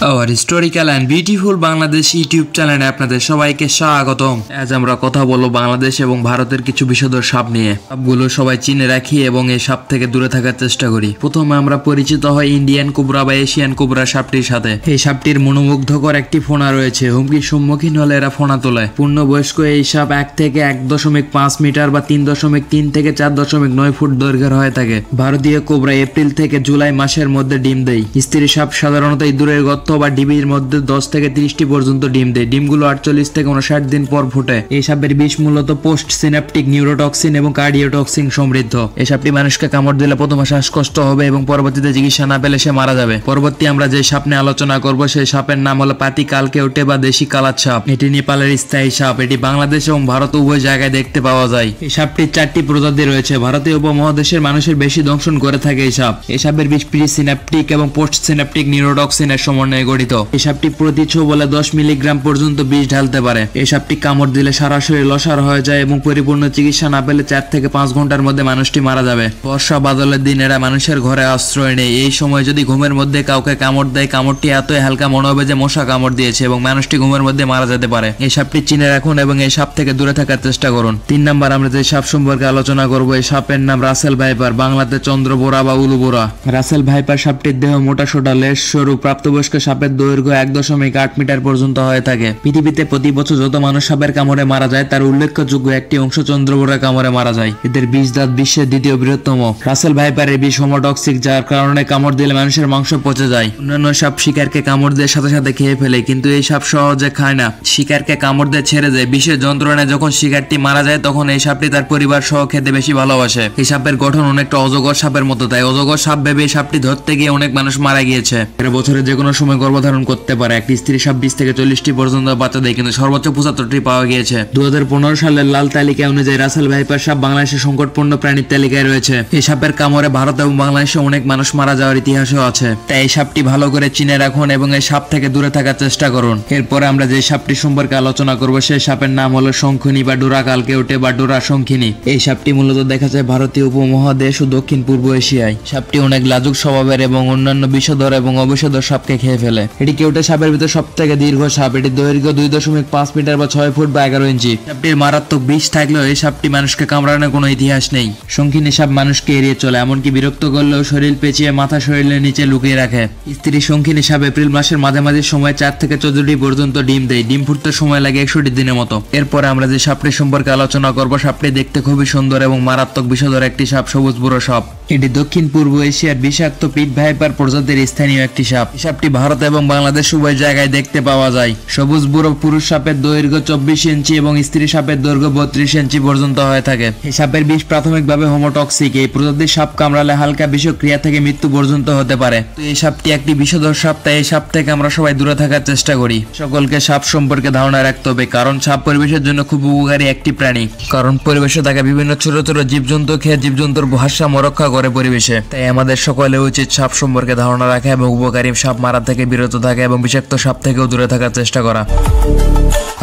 और historical and beautiful Bangladesh YouTube চ্যানেলে আপনাদের সবাইকে স্বাগতম। আজ আমরা কথা বলবো বাংলাদেশ এবং ভারতের কিছু বিষধর সাপ নিয়ে। সাপগুলো সবাই চিনে রাখি এবং এই সাপ থেকে দূরে থাকার চেষ্টা করি। প্রথমে আমরা পরিচিত হই ইন্ডিয়ান কোবরা বা এশিয়ান কোবরা সাপটির সাথে। এই সাপটির মনোমুগ্ধকর একটি ফোনা রয়েছে, হুমকির সম্মুখীন হলে এরা ফোনা তোলে। পূর্ণবয়স্ক এই সাপ 1 থেকে 1.5 মিটার বা 3.3 থেকে 4.9 ফুট দৈর্ঘ্যের হয়ে থাকে। ভারতীয় কোবরা এপ্রিল থেকে জুলাই মাসের মধ্যে ডিম দেয়। স্ত্রী সাপ সাধারণত ইঁদুরের গর্ত বা ডিবির মধ্যে 10 থেকে 30টি পর্যন্ত ডিম দেয়। ডিমগুলো 48 থেকে 59 দিন পর ফুটে। এই সাপের বিষ মূলত পোস্ট সিনাপটিক নিউরোটক্সিন এবং কার্ডিওটক্সিন সমৃদ্ধ। এই সাপটি মানুষকে কামড় দিলে প্রথমে শ্বাসকষ্ট হবে এবং পরবর্তীতে চিকিৎসা না পেলে সে মারা যাবে। পরবর্তী আমরা যে সাপ নিয়ে আলোচনা করব সেই সাপের নাম হলো পাতি কালকেউটে বা দেশি কালার সাপ। এটি নেপালের স্থায়ী সাপ। এটি বাংলাদেশ এবং ভারত উভয় জায়গায় দেখতে পাওয়া যায়। এই সাপটির 4টি প্রজাতি রয়েছে। ভারতীয় উপমহাদেশের মানুষের বেশি দংশন করে থাকে এই সাপ। এই সাপের বিষ প্রি সিনাপটিক এবং পোস্ট সিনাপটিক নিউরোটক্সিনের সমন্বয়ে গঠিত। এই সাপটি প্রতি বলে 10 মিলিগ্রাম পর্যন্ত বিষ ঢালতে পারে। এই সাপটি কামড় দিলে সারা শরীর লসার হয়ে যায় এবং পরিপূর্ণ চিকিৎসা না পেলে 4 থেকে 5 ঘন্টার মধ্যে মানুষটি মারা যাবে। বর্ষা বাদলের দিন এরা মানুষের ঘরে আশ্রয় নেয়। এই সময় যদি ঘুমের মধ্যে কাউকে কামড় দেয়, কামড়টি এতই হালকা মনে হবে যে মশা কামড় দিয়েছে এবং মানুষটি ঘুমের মধ্যে মারা যেতে পারে। এই সাপটি চিনে রাখুন এবং এই সাপ থেকে দূরে থাকার চেষ্টা করুন। 3 নাম্বার আমরা যে সাপ সম্পর্কে আলোচনা করব, এই সাপের নাম রাসেল ভাইপার, বাংলাতে চন্দ্রবোরা বা উলুবোরা। রাসেল ভাইপার সাপটির দেহ মোটা সোটা, লেজ সরু। প্রাপ্তবয়স্ক সাপের দৈর্ঘ্য 1.8 মিটার পর্যন্ত হয়ে থাকে। পৃথিবীতে প্রতি বছর যত মানুষ সাপের কামড়ে মারা যায় তার উল্লেখযোগ্য একটি অংশ চন্দ্রবোরা কামড়ে মারা যায়। এদের বিষ দাঁত বিশ্বের দ্বিতীয় বৃহত্তম। রাসেল ভাইপারের বিষ হোমোটক্সিক, যার কারণে কামড় দিলে মানুষের মাংস পচে যায়। অন্যান্য সাপ শিকারকে কামড় দিয়ে সাথে সাথে খেয়ে ফেলে, কিন্তু এই সাপ সহজে খায় না। শিকারকে কামড় দিয়ে ছেড়ে যায়। বিষের যন্ত্রণায় যখন শিকারটি মারা যায় তখন এই সাপটি তার পরিবার সহ খেতে বেশি ভালোবাসে। এই সাপের গঠন অনেকটা অজগর সাপের মতো, তাই অজগর সাপ ভেবে এই সাপটি ধরতে গিয়ে অনেক মানুষ মারা গিয়েছে। এরা বছরে যে কোনো সময় গর্ভধারণ করতে পারে। একটি স্ত্রী সাপ 20 থেকে 40টি পর্যন্ত বাচ্চা দেয়, কিন্তু সর্বোচ্চ 75টি পাওয়া গিয়েছে। 2015 সালের লাল তালিকা অনুযায়ী রাসেল ভাইপার সাপ বাংলাদেশের সংকটপূর্ণ প্রাণীর তালিকায় রয়েছে। এই সাপের কামড়ে ভারত এবং বাংলাদেশে অনেক মানুষ মারা যাওয়ার ইতিহাসও আছে। তাই এই সাপটি ভালো করে চিনে রাখুন এবং এই সাপ থেকে দূরে থাকার চেষ্টা করুন। এরপরে আমরা যে সাপটি সম্পর্কে আলোচনা করব সেই সাপের নাম হলো শঙ্খিনী বা ডোরা কালকেউটে বা ডোরা শঙ্খিনী। এই সাপটি মূলত দেখা যায় ভারতীয় উপমহাদেশ ও দক্ষিণ পূর্ব এশিয়ায়। সাপটি অনেক লাজুক স্বভাবের এবং অন্যান্য বিষধর এবং অবিষধর সাপকে খেয়ে ফেলে। এটি কেউটে সাপের ভিতর সব থেকে দীর্ঘ সাপ। এটির দৈর্ঘ্য 2.5 মিটার বা 6 ফুট বা 11 ইঞ্চি। সাপটির মারাত্মক বিষ থাকলেও এই সাপটি মানুষকে কামড়ানোর কোনো ইতিহাস নেই। শঙ্খিনী সাপ মানুষকে এড়িয়ে চলে, এমনকি বিরক্ত করলেও শরীর পেঁচিয়ে মাথা শরীরের নিচে লুকিয়ে রাখে। স্ত্রী শঙ্খিনী সাপ এপ্রিল মাসের মাঝামাঝি সময় 4 থেকে 14টি পর্যন্ত ডিম দেয়। ডিম ফুটতে সময় লাগে 61 দিনের মতো। এরপরে আমরা যে সাপটি সম্পর্কে আলোচনা করব, সাপটি দেখতে খুবই সুন্দর এবং মারাত্মক বিষধর একটি সাপ, সবুজ বুড়ো সাপ। এটি দক্ষিণ পূর্ব এশিয়ার বিষাক্ত পিট ভাইপার প্রজাতির স্থানীয় একটি সাপ। এই সাপটি ভারত এবং বাংলাদেশ উভয় জায়গায় দেখতে পাওয়া যায়। সবুজ বুড়ো পুরুষ সাপের দৈর্ঘ্য 24 ইঞ্চি এবং স্ত্রী সাপের দৈর্ঘ্য 32 ইঞ্চি পর্যন্ত হয়ে থাকে। এই সাপের বিষ প্রাথমিকভাবে হোমোটক্সিক। এই প্রজাতির সাপ কামড়ালে হালকা বিষক্রিয়া থেকে মৃত্যু পর্যন্ত হতে পারে। তো এই সাপটি একটি বিষধর সাপ, তাই এই সাপ থেকে আমরা সবাই দূরে থাকার চেষ্টা করি। সকলকে সাপ সম্পর্কে ধারণা রাখতে হবে, কারণ সাপ পরিবেশের জন্য খুব উপকারী একটি প্রাণী। কারণ পরিবেশে থাকা বিভিন্ন ছোট ছোট জীবজন্তু খেয়ে জীবজন্তুর ভারসাম্য রক্ষা করে পরিবেশে। তাই আমাদের সকলের উচিত সাপ সম্পর্কে ধারণা রাখা এবং উপকারী সাপ মারা থেকে বিরত থাকা এবং বিষাক্ত সাপ থেকেও দূরে থাকার চেষ্টা করা।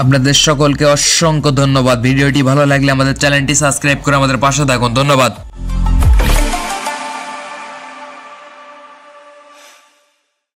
আপনাদের সকলকে অসংখ্য ধন্যবাদ। ভিডিওটি ভালো লাগলে আমাদের চ্যানেলটি সাবস্ক্রাইব করে আমাদের পাশে থাকুন। ধন্যবাদ।